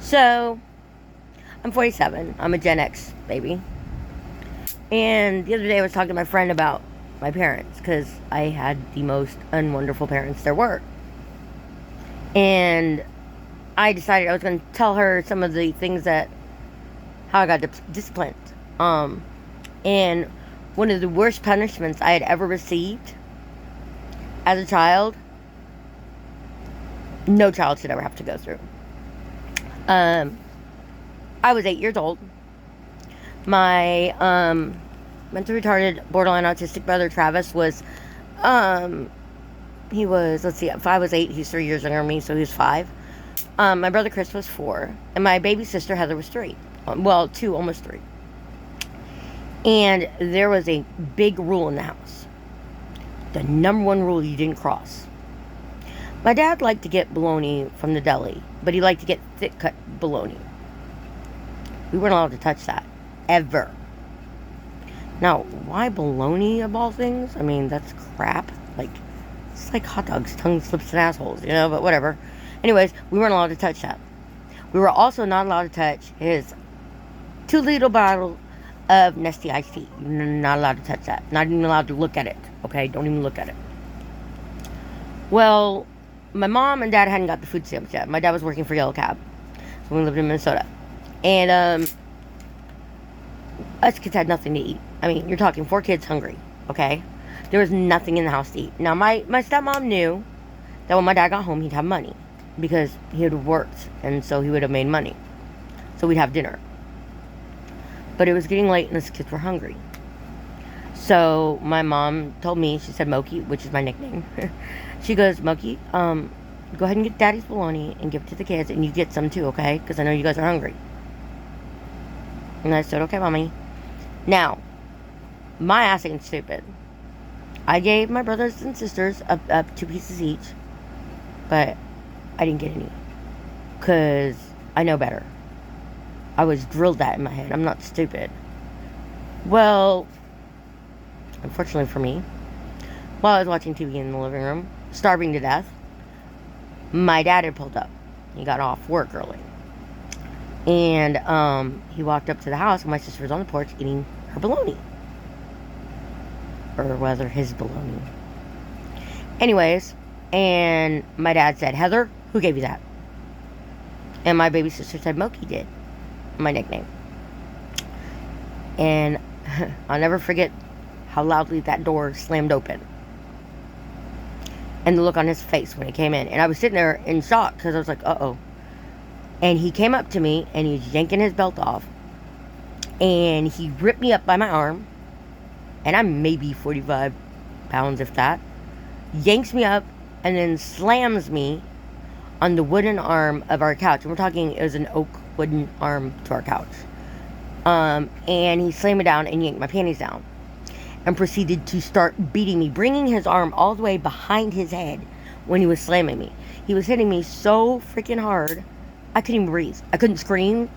So, I'm 47. I'm a Gen X baby. And the other day I was talking to my friend about my parents because I had the most unwonderful parents there were. And I decided I was going to tell her some of the things that, how I got disciplined. And one of the worst punishments I had ever received as a child, no child should ever have to go through. I was 8 years old. My mentally retarded, borderline autistic brother Travis was, he was, let's see, if I was 8, he's 3 years younger than me, so he was 5. My brother Chris was 4, and my baby sister Heather was 3. Well, 2, almost 3. And there was a big rule in the house. The number one rule you didn't cross. My dad liked to get bologna from the deli, but he liked to get thick cut bologna. We weren't allowed to touch that. Ever. Now, why bologna of all things? I mean, that's crap. Like, it's like hot dogs, tongue slips and assholes, you know, but whatever. Anyways, we weren't allowed to touch that. We were also not allowed to touch his 2-liter bottle of Nestle iced tea. You're not allowed to touch that. Not even allowed to look at it. Okay? Don't even look at it. Well, my mom and dad hadn't got the food stamps yet. My dad was working for Yellow Cab. So we lived in Minnesota. And, us kids had nothing to eat. I mean, you're talking 4 kids hungry. Okay? There was nothing in the house to eat. Now, my stepmom knew that when my dad got home, he'd have money. Because he would have worked. And so he would have made money. So we'd have dinner. But it was getting late and the kids were hungry. So my mom told me, she said, Moki, which is my nickname. She goes, Moki, go ahead and get daddy's bologna and give it to the kids, and you get some too, okay? Because I know you guys are hungry. And I said, okay, mommy. Now, my ass ain't stupid. I gave my brothers and sisters up 2 pieces each, but I didn't get any. Because I know better. I was drilled that in my head. I'm not stupid. Well, unfortunately for me, while I was watching TV in the living room, starving to death, my dad had pulled up. He got off work early. And he walked up to the house, and my sister was on the porch eating her bologna. Or rather, his bologna. Anyways, and my dad said, Heather, who gave you that? And my baby sister said, Moki did. My nickname. And I'll never forget how loudly that door slammed open. And the look on his face when he came in. And I was sitting there in shock because I was like, uh-oh. And he came up to me and he was yanking his belt off. And he ripped me up by my arm. And I'm maybe 45 pounds, if that. Yanks me up and then slams me on the wooden arm of our couch. And we're talking, it was an oak wooden arm to our couch. And he slammed me down and yanked my panties down. And proceeded to start beating me, bringing his arm all the way behind his head when he was slamming me. He was hitting me so freaking hard, I couldn't even breathe. I couldn't scream.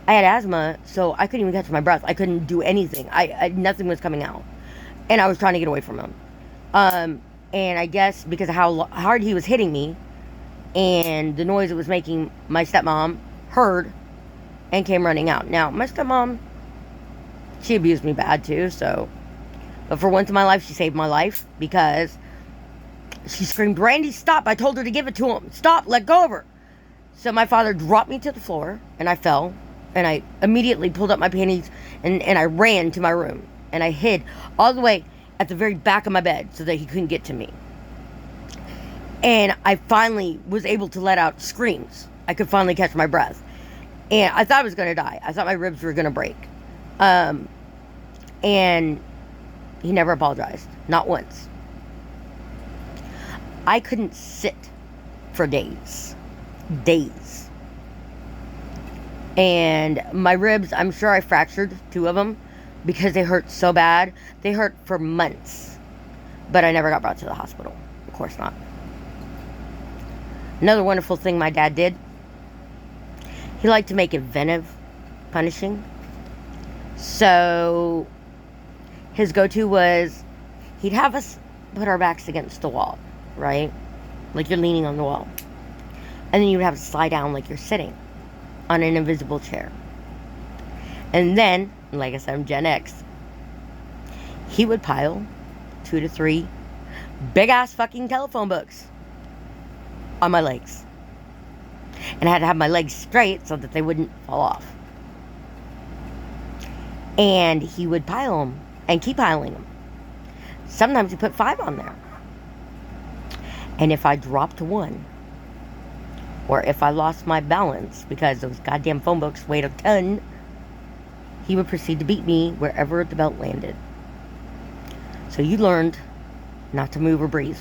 I had asthma, so I couldn't even catch my breath. I couldn't do anything. Nothing was coming out. And I was trying to get away from him. And I guess because of how hard he was hitting me and the noise it was making, my stepmom heard and came running out. Now, my stepmom, she abused me bad too, so. But for once in my life, she saved my life because she screamed, Randy, stop. I told her to give it to him. Stop, let go of her. So my father dropped me to the floor and I fell. And I immediately pulled up my panties and I ran to my room. And I hid all the way at the very back of my bed so that he couldn't get to me. And I finally was able to let out screams. I could finally catch my breath. And I thought I was going to die. I thought my ribs were going to break. And he never apologized. Not once. I couldn't sit for days. Days. And my ribs, I'm sure I fractured 2 of them because they hurt so bad. They hurt for months. But I never got brought to the hospital. Of course not. Another wonderful thing my dad did. He liked to make inventive punishing. So his go-to was he'd have us put our backs against the wall, right? Like you're leaning on the wall. And then you would have to slide down like you're sitting. on an invisible chair. And then, like I said, I'm Gen X. He would pile 2 to 3 big ass fucking telephone books on my legs. And I had to have my legs straight so that they wouldn't fall off. And he would pile them and keep piling them. Sometimes he put 5 on there. And if I dropped one, or if I lost my balance because those goddamn phone books weighed a ton, he would proceed to beat me wherever the belt landed. So you learned not to move or breathe.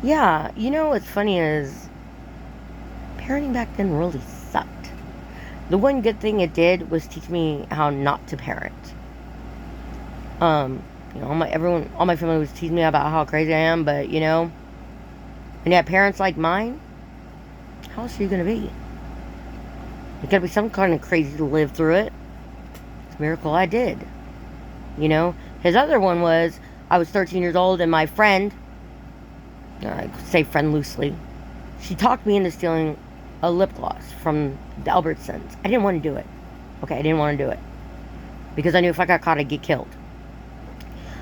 Yeah, you know what's funny is parenting back then really sucked. The one good thing it did was teach me how not to parent. You know, all my family was teasing me about how crazy I am, but you know, when you have parents like mine, how else are you gonna be? You gotta be some kind of crazy to live through it. It's a miracle I did. You know, his other one was I was 13 years old and my friend, I say friend loosely, she talked me into stealing a lip gloss from the Albertsons. I didn't want to do it. Okay, I didn't want to do it because I knew if I got caught, I'd get killed.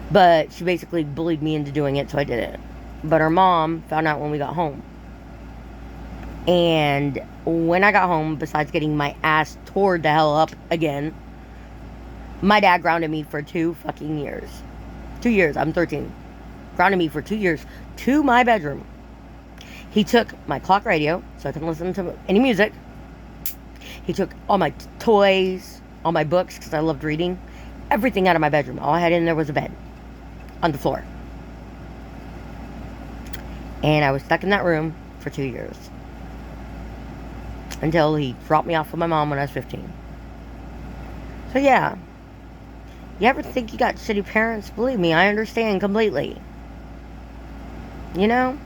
But she basically bullied me into doing it, so I did it. But her mom found out when we got home. And when I got home, besides getting my ass tore the hell up again, my dad grounded me for 2 fucking years. 2 years, I'm 13. Grounded me for 2 years to my bedroom. He took my clock radio, so I couldn't listen to any music. He took all my toys, all my books, because I loved reading. Everything out of my bedroom. All I had in there was a bed. On the floor. And I was stuck in that room for 2 years. Until he dropped me off with my mom when I was 15. So yeah. You ever think you got shitty parents? Believe me, I understand completely. You know?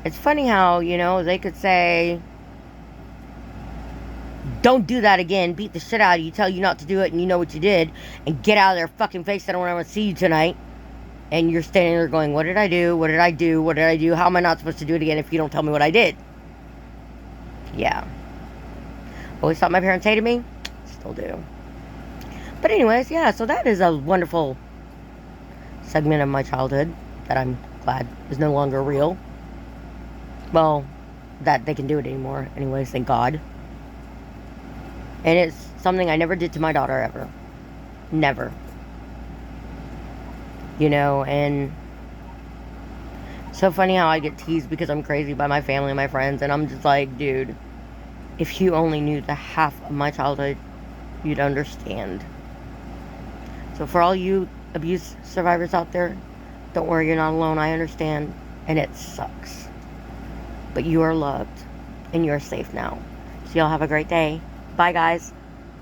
It's funny how, you know, they could say, don't do that again, beat the shit out of you, tell you not to do it, and you know what you did, and get out of their fucking face, I don't want to see you tonight. And you're standing there going, what did I do? What did I do? What did I do? How am I not supposed to do it again if you don't tell me what I did? Yeah. Always thought my parents hated me. Still do. But anyways, yeah, so that is a wonderful segment of my childhood that I'm glad is no longer real. Well, that they can do it anymore. Anyways, thank God. And it's something I never did to my daughter ever. Never. You know, and so funny how I get teased because I'm crazy by my family and my friends, and I'm just like, dude, if you only knew the half of my childhood, you'd understand. So for all you abuse survivors out there, don't worry, you're not alone. I understand, and it sucks. But you are loved, and you're safe now. So y'all have a great day. Bye, guys.